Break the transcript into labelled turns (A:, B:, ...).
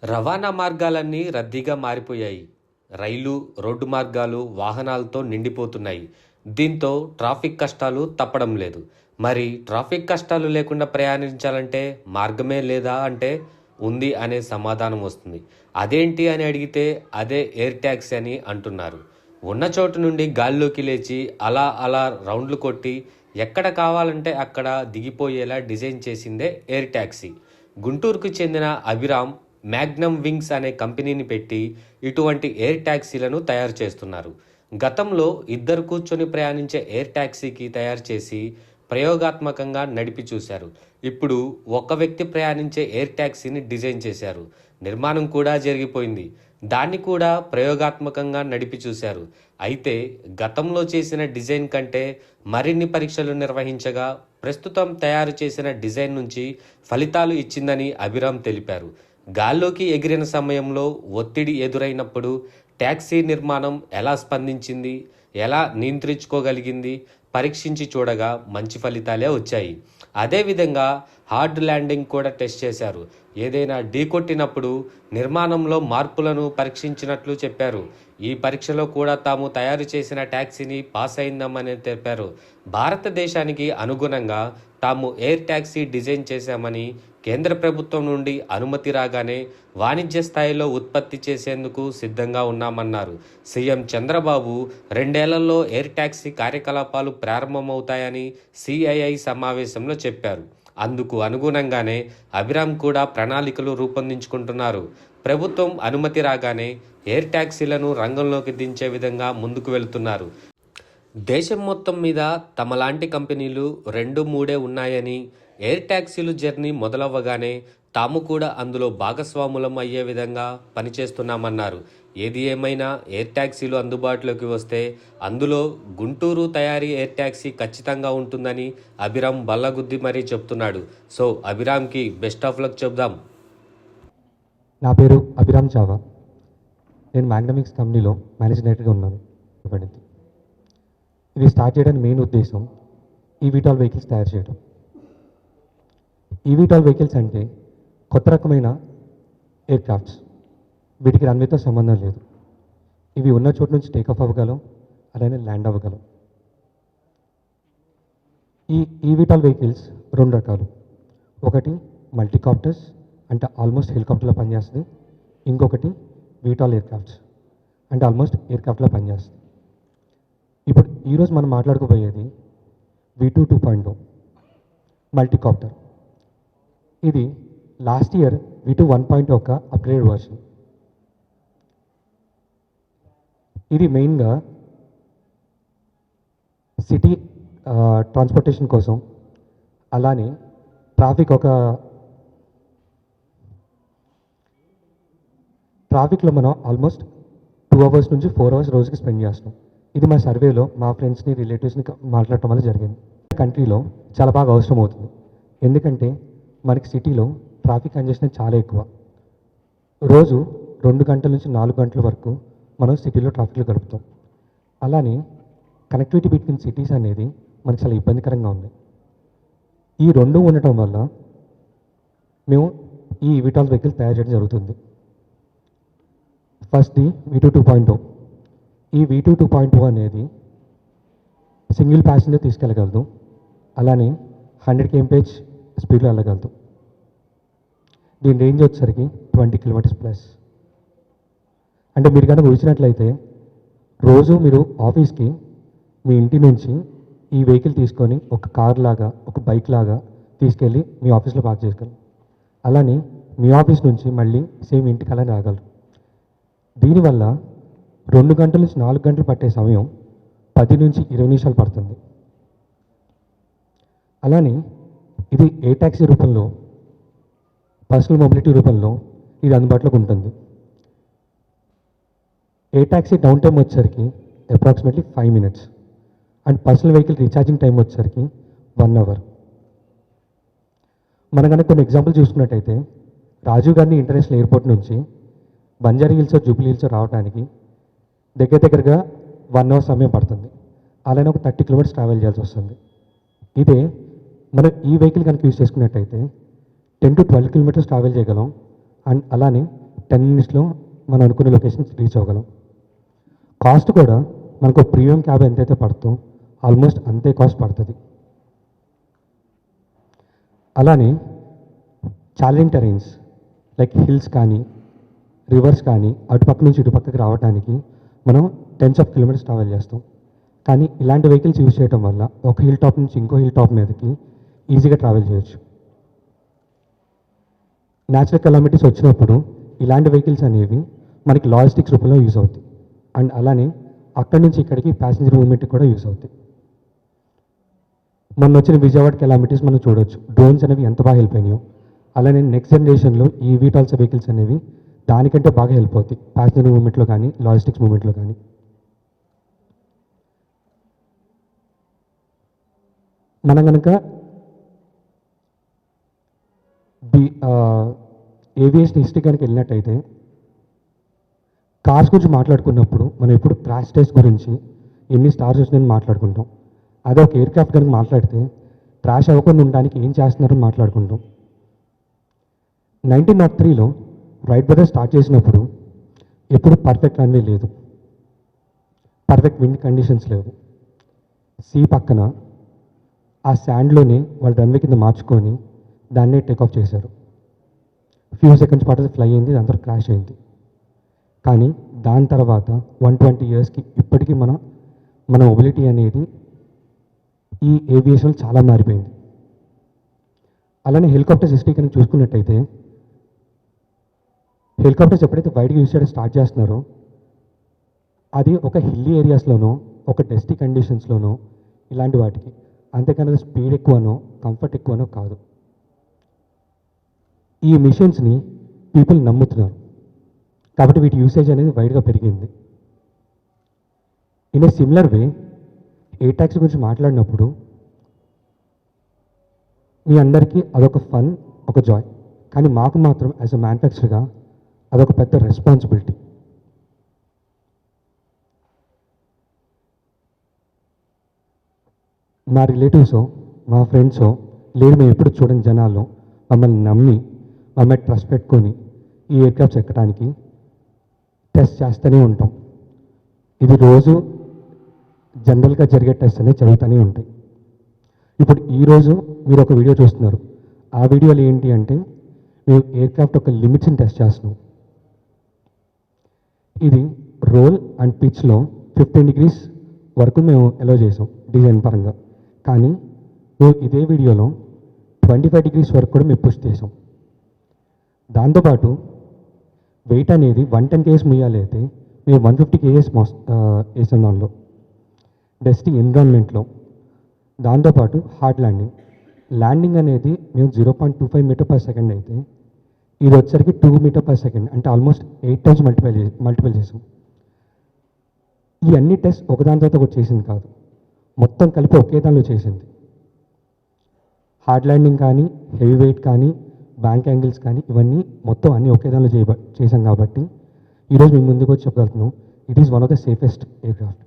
A: రవాణా మార్గాలన్నీ రద్దీగా మారిపోయాయి. రైలు, రోడ్డు మార్గాలు వాహనాలతో నిండిపోతున్నాయి. దీంతో ట్రాఫిక్ కష్టాలు తప్పడం లేదు. మరి ట్రాఫిక్ కష్టాలు లేకుండా ప్రయాణించాలంటే మార్గమే లేదా అంటే ఉంది అనే సమాధానం వస్తుంది. అదేంటి అని అడిగితే అదే ఎయిర్ ట్యాక్సీ అని అంటున్నారు. ఉన్న చోటు నుండి గాల్లోకి లేచి అలా అలా రౌండ్లు కొట్టి ఎక్కడ కావాలంటే అక్కడ దిగిపోయేలా డిజైన్ చేసిందే ఎయిర్ ట్యాక్సీ. గుంటూరుకు చెందిన అభిరామ్ మ్యాగ్నమ్ వింగ్స్ అనే కంపెనీని పెట్టి ఇటువంటి ఎయిర్ ట్యాక్సీలను తయారు చేస్తున్నారు. గతంలో ఇద్దరు కూర్చొని ప్రయాణించే ఎయిర్ ట్యాక్సీకి తయారు చేసి ప్రయోగాత్మకంగా నడిపి చూశారు. ఇప్పుడు ఒక వ్యక్తి ప్రయాణించే ఎయిర్ ట్యాక్సీని డిజైన్ చేశారు. నిర్మాణం కూడా జరిగిపోయింది. దాన్ని కూడా ప్రయోగాత్మకంగా నడిపి చూశారు. అయితే గతంలో చేసిన డిజైన్ కంటే మరిన్ని పరీక్షలు నిర్వహించగా ప్రస్తుతం తయారు చేసిన డిజైన్ నుంచి ఫలితాలు ఇచ్చిందని అభిరామ్ తెలిపారు. గాల్లోకి ఎగిరిన సమయంలో ఒత్తిడి ఎదురైనప్పుడు ట్యాక్సీ నిర్మాణం ఎలా స్పందించింది, ఎలా నియంత్రించుకోగలిగింది పరీక్షించి చూడగా మంచి ఫలితాలే వచ్చాయి. అదేవిధంగా హార్డ్ ల్యాండింగ్ కూడా టెస్ట్ చేశారు. ఏదైనా ఢీకొట్టినప్పుడు నిర్మాణంలో మార్పులను పరీక్షించినట్లు చెప్పారు. ఈ పరీక్షలో కూడా తాము తయారు చేసిన ట్యాక్సీని పాస్ అయిందామని తెలిపారు. భారతదేశానికి అనుగుణంగా తాము ఎయిర్ ట్యాక్సీ డిజైన్ చేశామని, కేంద్ర ప్రభుత్వం నుండి అనుమతి రాగానే వాణిజ్య స్థాయిలో ఉత్పత్తి చేసేందుకు సిద్ధంగా ఉన్నామన్నారు. సీఎం చంద్రబాబు 2 ఏళ్లలో ఎయిర్ ట్యాక్సీ కార్యకలాపాలు ప్రారంభమవుతాయని సిఐఐ సమావేశంలో చెప్పారు. అందుకు అనుగుణంగానే అభిరామ్ కూడా ప్రణాళికలు రూపొందించుకుంటున్నారు. ప్రభుత్వం అనుమతి రాగానే ఎయిర్ ట్యాక్సీలను రంగంలోకి దించే విధంగా ముందుకు వెళుతున్నారు. దేశం మొత్తం మీద తమలాంటి కంపెనీలు 2-3 ఉన్నాయని, ఎయిర్ ట్యాక్సీలు జర్నీ మొదలవ్వగానే తాము కూడా అందులో భాగస్వాములం అయ్యే విధంగా పనిచేస్తున్నామన్నారు. ఏది ఏమైనా ఎయిర్ ట్యాక్సీలు అందుబాటులోకి వస్తే అందులో గుంటూరు తయారీ ఎయిర్ ట్యాక్సీ ఖచ్చితంగా ఉంటుందని అభిరామ్ బల్లగుద్ది మరీ చెప్తున్నాడు. సో అభిరామ్కి బెస్ట్ ఆఫ్ లక్ చెప్దాం.
B: నా పేరు అభిరామ్ చావా. నేను మ్యాగ్నమిక్స్ కంపెనీలో మేనేజింగ్ డైరెక్టర్గా ఉన్నాను. పడింది. ఇది స్టార్ట్ చేయడానికి మెయిన్ ఉద్దేశం ఈవీటాల్ వెహికల్స్ తయారు చేయడం. ఈవీటాల్ వెహికల్స్ అంటే కొత్త రకమైన ఎయిర్ క్రాఫ్ట్స్. వీటికి రన్వేతో సంబంధం లేదు. ఇవి ఉన్న చోటు నుంచి టేకాఫ్ అవ్వగలం, అలానే ల్యాండ్ అవ్వగలం. ఈ ఈవీటాల్ వెహికల్స్ 2 రకాలు. ఒకటి మల్టీకాప్టర్స్ అంటే ఆల్మోస్ట్ హెలికాప్టర్లో పనిచేస్తుంది. ఇంకొకటి వీటాల్ ఎయిర్ క్రాఫ్ట్స్ అంటే ఆల్మోస్ట్ ఎయిర్ క్రాఫ్ట్లో పనిచేస్తుంది. ఇప్పుడు ఈరోజు మనం మాట్లాడుకోబోయేది V2 2.0 మల్టీకాప్టర్. ఇది లాస్ట్ ఇయర్ V2 1.0 యొక్క అప్గ్రేడ్ వర్షన్. ఇది మెయిన్గా సిటీ ట్రాన్స్పోర్టేషన్ కోసం, అలానే ట్రాఫిక్లో మనం ఆల్మోస్ట్ 2 అవర్స్ నుంచి 4 అవర్స్ రోజుకి స్పెండ్ చేస్తాం. ఇది మా సర్వేలో మా ఫ్రెండ్స్ని, రిలేటివ్స్ని మాట్లాడటం వల్ల జరిగింది. కంట్రీలో చాలా బాగా అవసరం అవుతుంది. ఎందుకంటే మనకి సిటీలో ట్రాఫిక్ కంజెషన్ చాలా ఎక్కువ. రోజు 2 గంటల నుంచి 4 గంటల వరకు మనం సిటీలో ట్రాఫిక్లో గడుపుతాం. అలానే కనెక్టివిటీ బిట్వీన్ సిటీస్ అనేది మనకు చాలా ఇబ్బందికరంగా ఉంది. ఈ 2 ఉండటం వల్ల మేము ఈ ఈవీటాల్ వెహికల్ తయారు చేయడం జరుగుతుంది. ఫస్ట్ది V2 2.0. ఈ V2 2.0 అనేది సింగిల్ ప్యాసింజర్ తీసుకెళ్ళగలదు, అలానే 100 kmph స్పీడ్లో వెళ్ళగలదు. దీని రేంజ్ వచ్చేసరికి 20 km+. అంటే మీరు కనుక ఊహించినట్లయితే రోజు మీరు ఆఫీస్కి మీ ఇంటి నుంచి ఈ వెహికల్ తీసుకొని ఒక కార్ లాగా, ఒక బైక్ లాగా తీసుకెళ్ళి మీ ఆఫీస్లో పార్క్ చేసుకోగలరు. అలానే మీ ఆఫీస్ నుంచి మళ్ళీ సేమ్ ఇంటికి అలా రాగలరు. దీనివల్ల 2 గంటల నుంచి 4 గంటలు పట్టే సమయం 10 నుంచి 20 నిమిషాలు పడుతుంది. అలానే ఇది ఎయిర్ ట్యాక్సీ రూపంలో, పర్సనల్ మొబిలిటీ రూపంలో ఇది అందుబాటులోకి ఉంటుంది. ఎయిర్ ట్యాక్సీ డౌన్ టైం వచ్చేసరికి approximately 5 minutes and personal vehicle recharging time వచ్చేసరికి 1 hour. మనం కనుక కొన్ని ఎగ్జాంపుల్ చూసుకున్నట్టయితే రాజీవ్ గాంధీ ఇంటర్నేషనల్ ఎయిర్పోర్ట్ నుంచి బంజారా హిల్స్, జూబ్లీ హిల్స్ రావడానికి దగ్గరగా 1 hour సమయం పడుతుంది. అలానే ఒక 30 kilometers ట్రావెల్ చేయాల్సి వస్తుంది. ఇదే మనం ఈ వెహికల్ కనుక యూజ్ చేసుకున్నట్టయితే 10 to 12 kilometers ట్రావెల్ చేయగలం. అండ్ అలానే 10 minutesలో మనం అనుకునే లొకేషన్స్ రీచ్ అవ్వగలం. కాస్ట్ కూడా మనకు ప్రీమియం క్యాబ్ ఎంతైతే పడుతుందో ఆల్మోస్ట్ అంతే కాస్ట్ పడుతుంది. అలానే ఛాలెంజింగ్ టెరైన్స్ లైక్ హిల్స్ కానీ రివర్స్ కానీ అటుపక్క నుంచి ఇటుపక్కకి రావడానికి మనం టెన్స్ ఆఫ్ కిలోమీటర్స్ ట్రావెల్ చేస్తాం. కానీ ఇలాంటి వెహికల్స్ యూజ్ చేయడం వల్ల ఒక హిల్ టాప్ నుంచి ఇంకో హిల్ టాప్ మీదకి ఈజీగా ట్రావెల్ చేయొచ్చు. న్యాచురల్ కెలామిటీస్ వచ్చినప్పుడు ఇలాంటి వెహికల్స్ అనేవి మనకి లాజిస్టిక్స్ రూపంలో యూజ్ అవుతాయి. అండ్ అలానే అక్కడి నుంచి ఇక్కడికి ప్యాసింజర్ మూవ్మెంట్కి కూడా యూజ్ అవుతాయి. మొన్న వచ్చిన విజయవాడ కెలామిటీస్ మనం చూడవచ్చు, డ్రోన్స్ అనేవి ఎంత బాగా హెల్ప్ అయినాయో. అలానే నెక్స్ట్ జనరేషన్లో ఈ వీటాల్స్ వెహికల్స్ అనేవి దానికంటే బాగా హెల్ప్ అవుతాయి ప్యాసింజర్ మూవ్మెంట్లో కానీ లాజిస్టిక్స్ మూవ్మెంట్లో కానీ. మనం కనుక ఏవియేషన్ హిస్టరీ కనుక వెళ్ళినట్టయితే కార్స్ గురించి మాట్లాడుకున్నప్పుడు మనం ఎప్పుడు క్రాష్ టెస్ట్ గురించి ఎన్ని స్టార్స్ వచ్చినాయని మాట్లాడుకుంటాం. అదే ఒక ఎయిర్క్రాఫ్ట్ కనుక మాట్లాడితే క్రాష్ అవ్వకుండా ఉండడానికి ఏం చేస్తున్నారని మాట్లాడుకుంటాం. 1903లో రైట్ బ్రదర్స్ స్టార్ట్ చేసినప్పుడు ఎప్పుడు పర్ఫెక్ట్ రన్వే లేదు, పర్ఫెక్ట్ విండ్ కండిషన్స్ లేవు. సీ పక్కన ఆ శాండ్లోనే వాళ్ళు రన్వే కింద మార్చుకొని దాన్నే టేక్ ఆఫ్ చేశారు. ఫ్యూ సెకండ్స్ పాటు ఫ్లై అయింది, దాని తర్వాత క్రాష్ అయింది. కానీ దాని తర్వాత 120 yearsకి ఇప్పటికీ మన మొబిలిటీ అనేది ఈ ఏవియేషన్ చాలా మారిపోయింది. అలానే హెలికాప్టర్స్ హిస్టరీ కనుక చూసుకున్నట్టయితే హెలికాప్టర్స్ ఎప్పుడైతే వైడ్గా యూజ్ చేయడం స్టార్ట్ చేస్తున్నారో అది ఒక హిల్లీ ఏరియాస్లోనో ఒక డస్టీ కండిషన్స్లోనో ఇలాంటి వాటికి, అంతేకాని స్పీడ్ ఎక్కువనో కంఫర్ట్ ఎక్కువనో కాదు. ఈ మిషన్స్ని పీపుల్ నమ్ముతున్నారు కాబట్టి వీటి యూసేజ్ అనేది వైడ్గా పెరిగింది. In a similar way air taxi గురించి మాట్లాడినప్పుడు మీ అందరికీ అదొక ఫన్, ఒక జాయ్. కానీ మాకు మాత్రం యాజ్ అ మ్యానుఫ్యాక్చరర్గా అదొక పెద్ద రెస్పాన్సిబిలిటీ. మా రిలేటివ్సో మా ఫ్రెండ్సో లేదు మేము ఎప్పుడు చూడని జనాల్లో మమ్మల్ని నమ్మి మమ్మల్ని ట్రస్ట్ పెట్టుకొని ఈ ఎయిర్క్రాఫ్ట్స్ ఎక్కడానికి టెస్ట్ చేస్తూనే ఉంటాం. ఇది రోజు జనరల్గా జరిగే టెస్ట్ అనేది జరుగుతూనే ఉంటాయి. ఇప్పుడు ఈరోజు మీరు ఒక వీడియో చూస్తున్నారు. ఆ వీడియోలో ఏంటి అంటే మేము ఎయిర్క్రాఫ్ట్ ఒక లిమిట్స్ని టెస్ట్ చేస్తున్నాం. ఇది రోల్ అండ్ పిచ్లో 15 degrees వరకు మేము అలో చేసాం డిజైన్ పరంగా. కానీ మేము ఇదే వీడియోలో 25 degrees వరకు కూడా మేము పుష్ చేసాం. దాంతోపాటు వెయిట్ అనేది 110 kgs ముయ్యాలి అయితే మేము 150 kgs వేసాం దానిలో డస్టీ ఎన్విరాన్మెంట్లో. దాంతోపాటు హార్డ్ ల్యాండింగ్ అనేది మేము 0.25 meter/second అయితే ఇది వచ్చరికి 2 meter/second, అంటే ఆల్మోస్ట్ 8 times మల్టిపుల్ చేసాం. ఈ అన్ని టెస్ట్ ఒకదాని తర్వాత ఒకటి చేసింది కాదు, మొత్తం కలిపి ఒకే దానిలో చేసింది. హార్డ్ ల్యాండింగ్ కానీ హెవీ వెయిట్ కానీ బ్యాంక్ యాంగిల్స్ కానీ ఇవన్నీ మొత్తం అన్నీ ఒకే దానిలో చేసాం కాబట్టి ఈరోజు మేము ముందుకు వచ్చి చెప్పగలుగుతున్నాం it is one of the safest aircraft.